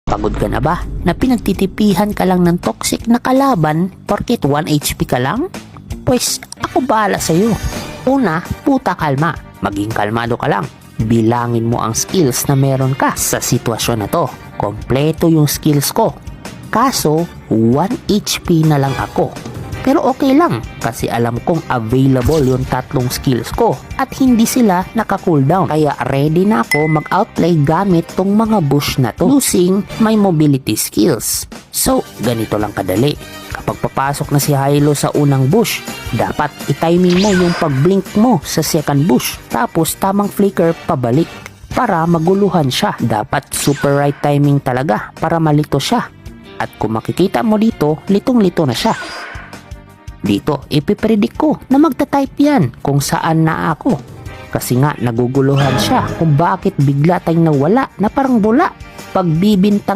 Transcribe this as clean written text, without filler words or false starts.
Pagod ka na ba na pinagtitipihan ka lang ng toxic na kalaban porket 1 HP ka lang? Pues ako bahala sa'yo. Una, puta kalma. Maging kalmado ka lang. Bilangin mo ang skills na meron ka sa sitwasyon na to. Kompleto yung skills ko. Kaso, 1 HP na lang ako. Pero okay lang kasi alam kong available yung 3 skills ko at hindi sila naka-cooldown. Kaya ready na ako mag-outplay gamit tong mga bush na to using my mobility skills. So, ganito lang kadali. Kapag papasok na si Hilo sa unang bush, dapat i-timing mo yung pag-blink mo sa second bush. Tapos tamang flicker pabalik para maguluhan siya. Dapat super right timing talaga para malito siya. At kung makikita mo dito, litong-lito na siya. Dito, ipipredict ko na magta-type yan kung saan na ako. Kasi nga, naguguluhan siya kung bakit bigla tayong nawala na parang bula. Pagbibintang